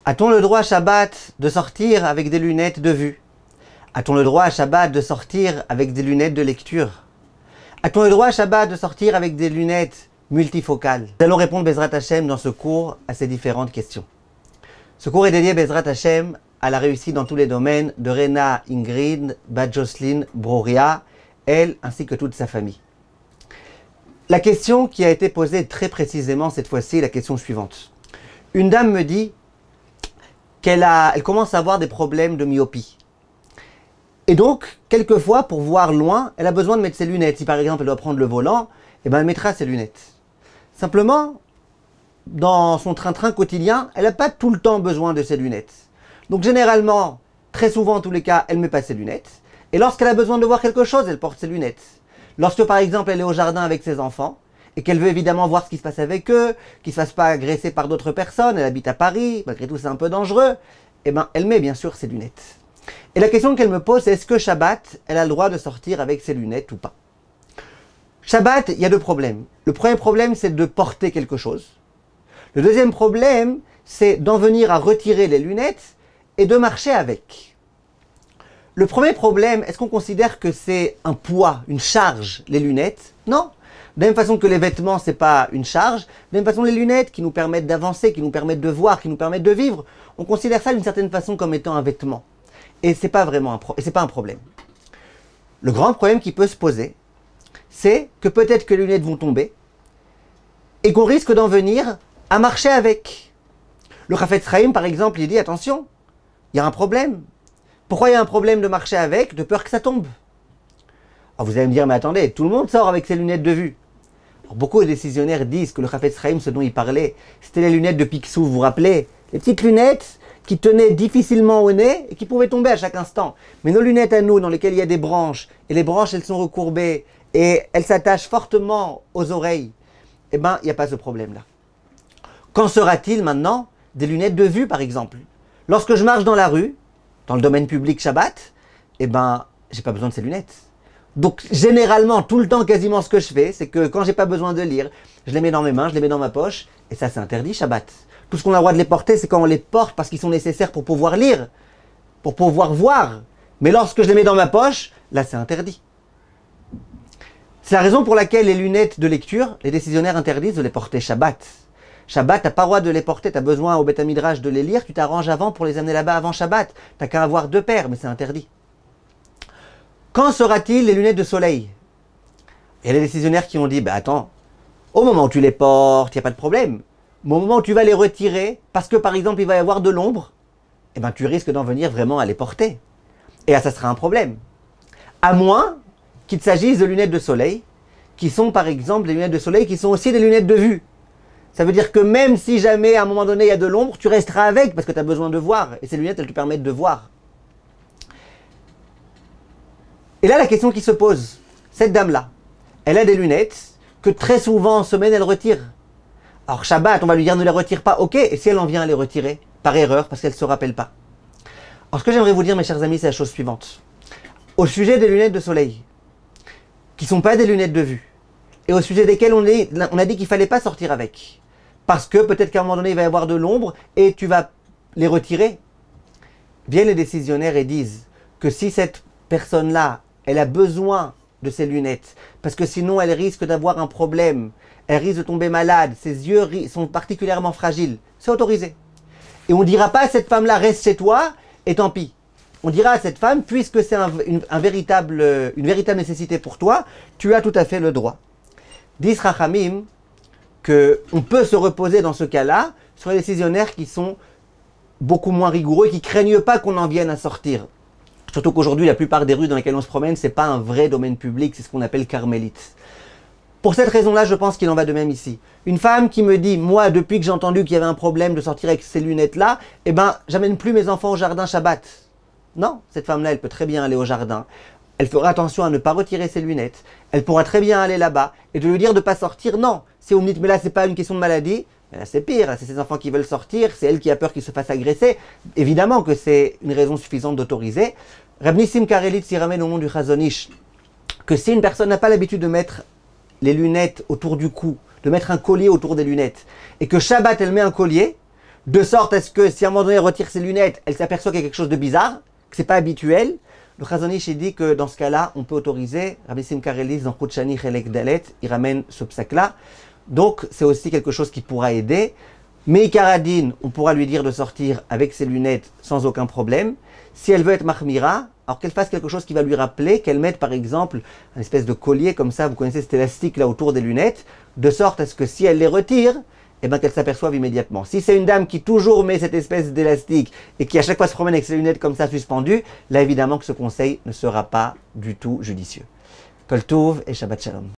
A-t-on le droit à Shabbat de sortir avec des lunettes de vue? A-t-on le droit à Shabbat de sortir avec des lunettes de lecture? A-t-on le droit à Shabbat de sortir avec des lunettes multifocales? Nous allons répondre Bezrat Hashem dans ce cours à ces différentes questions. Ce cours est dédié Bezrat Hashem à la réussite dans tous les domaines de Rena Ingrid Bat Jocelyne Broria, elle ainsi que toute sa famille. La question qui a été posée très précisément cette fois-ci est la question suivante. Une dame me dit elle commence à avoir des problèmes de myopie. Et donc, quelquefois, pour voir loin, elle a besoin de mettre ses lunettes. Si par exemple elle doit prendre le volant, eh ben, elle mettra ses lunettes. Simplement, dans son train-train quotidien, elle n'a pas tout le temps besoin de ses lunettes. Donc généralement, très souvent en tous les cas, elle ne met pas ses lunettes. Et lorsqu'elle a besoin de voir quelque chose, elle porte ses lunettes. Lorsque par exemple elle est au jardin avec ses enfants, et qu'elle veut évidemment voir ce qui se passe avec eux, qu'ils ne se fassent pas agresser par d'autres personnes, elle habite à Paris, malgré tout c'est un peu dangereux, eh ben, elle met bien sûr ses lunettes. Et la question qu'elle me pose, c'est est-ce que Shabbat, elle a le droit de sortir avec ses lunettes ou pas? Shabbat, il y a deux problèmes. Le premier problème, c'est de porter quelque chose. Le deuxième problème, c'est d'en venir à retirer les lunettes et de marcher avec. Le premier problème, est-ce qu'on considère que c'est un poids, une charge, les lunettes? Non. De la même façon que les vêtements, c'est pas une charge, de la même façon les lunettes qui nous permettent d'avancer, qui nous permettent de voir, qui nous permettent de vivre, on considère ça d'une certaine façon comme étant un vêtement. Et c'est pas vraiment un problème. Le grand problème qui peut se poser, c'est que peut-être que les lunettes vont tomber et qu'on risque d'en venir à marcher avec. Le Chafetz Chaim, par exemple, il dit attention, il y a un problème. Pourquoi il y a un problème de marcher avec, de peur que ça tombe? Alors vous allez me dire, mais attendez, tout le monde sort avec ses lunettes de vue. Alors beaucoup de décisionnaires disent que le Chafetz Chaim, ce dont il parlait, c'était les lunettes de Picsou, vous vous rappelez? Les petites lunettes qui tenaient difficilement au nez et qui pouvaient tomber à chaque instant. Mais nos lunettes à nous, dans lesquelles il y a des branches, et les branches, elles sont recourbées, et elles s'attachent fortement aux oreilles, eh bien, il n'y a pas ce problème-là. Qu'en sera-t-il maintenant des lunettes de vue, par exemple? Lorsque je marche dans la rue, dans le domaine public Shabbat, eh ben, j'ai pas besoin de ces lunettes. Donc, généralement, tout le temps, quasiment ce que je fais, c'est que quand j'ai pas besoin de lire, je les mets dans mes mains, je les mets dans ma poche, et ça, c'est interdit Shabbat. Tout ce qu'on a le droit de les porter, c'est quand on les porte parce qu'ils sont nécessaires pour pouvoir lire, pour pouvoir voir. Mais lorsque je les mets dans ma poche, là, c'est interdit. C'est la raison pour laquelle les lunettes de lecture, les décisionnaires interdisent de les porter Shabbat. Shabbat, t'as pas le droit de les porter, t'as besoin au Beth Midrash de les lire, tu t'arranges avant pour les amener là-bas avant Shabbat. T'as qu'à avoir deux paires, mais c'est interdit. Quand sera-t-il les lunettes de soleil? Il y a les décisionnaires qui ont dit, bah attends, au moment où tu les portes, il n'y a pas de problème. Mais au moment où tu vas les retirer, parce que par exemple il va y avoir de l'ombre, eh ben tu risques d'en venir vraiment à les porter. Et là, ça sera un problème. À moins qu'il s'agisse de lunettes de soleil, qui sont par exemple des lunettes de soleil qui sont aussi des lunettes de vue. Ça veut dire que même si jamais à un moment donné il y a de l'ombre, tu resteras avec parce que tu as besoin de voir. Et ces lunettes, elles te permettent de voir. Et là, la question qui se pose, cette dame-là, elle a des lunettes que très souvent en semaine, elle retire. Alors Shabbat, on va lui dire ne les retire pas, ok, et si elle en vient à les retirer, par erreur, parce qu'elle ne se rappelle pas. Alors ce que j'aimerais vous dire, mes chers amis, c'est la chose suivante. Au sujet des lunettes de soleil, qui ne sont pas des lunettes de vue, et au sujet desquelles on a dit qu'il ne fallait pas sortir avec, parce que peut-être qu'à un moment donné, il va y avoir de l'ombre, et tu vas les retirer. Viennent les décisionnaires et disent que si cette personne-là, elle a besoin de ses lunettes, parce que sinon elle risque d'avoir un problème, elle risque de tomber malade, ses yeux sont particulièrement fragiles, c'est autorisé. Et on ne dira pas à cette femme-là, reste chez toi, et tant pis. On dira à cette femme, puisque c'est une véritable nécessité pour toi, tu as tout à fait le droit. Disent Rachamim qu'on peut se reposer dans ce cas-là sur les décisionnaires qui sont beaucoup moins rigoureux et qui ne craignent pas qu'on en vienne à sortir. Surtout qu'aujourd'hui, la plupart des rues dans lesquelles on se promène, ce n'est pas un vrai domaine public, c'est ce qu'on appelle carmélite. Pour cette raison-là, je pense qu'il en va de même ici. Une femme qui me dit, moi, depuis que j'ai entendu qu'il y avait un problème de sortir avec ces lunettes-là, eh ben, j'amène plus mes enfants au jardin Shabbat. Non, cette femme-là, elle peut très bien aller au jardin. Elle fera attention à ne pas retirer ses lunettes. Elle pourra très bien aller là-bas et de lui dire de ne pas sortir. Non, si vous me dites, mais là, c'est pas une question de maladie, là, c'est pire. C'est ses enfants qui veulent sortir, c'est elle qui a peur qu'ils se fassent agresser. Évidemment que c'est une raison suffisante d'autoriser. Rav Nissim Karelitz y ramène au nom du Chazon Ish que si une personne n'a pas l'habitude de mettre les lunettes autour du cou, de mettre un collier autour des lunettes, et que Shabbat elle met un collier, de sorte à ce que si à un moment donné elle retire ses lunettes, elle s'aperçoit qu'il y a quelque chose de bizarre, que c'est pas habituel. Le Chazon Ish dit que dans ce cas-là, on peut autoriser, Rabbi Simcha Relis dans Chut Shani Chelek Dalet, il ramène ce psak-là. Donc c'est aussi quelque chose qui pourra aider. Mais Ikaradine, on pourra lui dire de sortir avec ses lunettes sans aucun problème. Si elle veut être mahmira, alors qu'elle fasse quelque chose qui va lui rappeler, qu'elle mette par exemple une espèce de collier comme ça, vous connaissez cet élastique là autour des lunettes, de sorte à ce que si elle les retire, eh ben qu'elle s'aperçoive immédiatement. Si c'est une dame qui toujours met cette espèce d'élastique et qui à chaque fois se promène avec ses lunettes comme ça suspendues, là évidemment que ce conseil ne sera pas du tout judicieux. Kol Tov et Shabbat Shalom.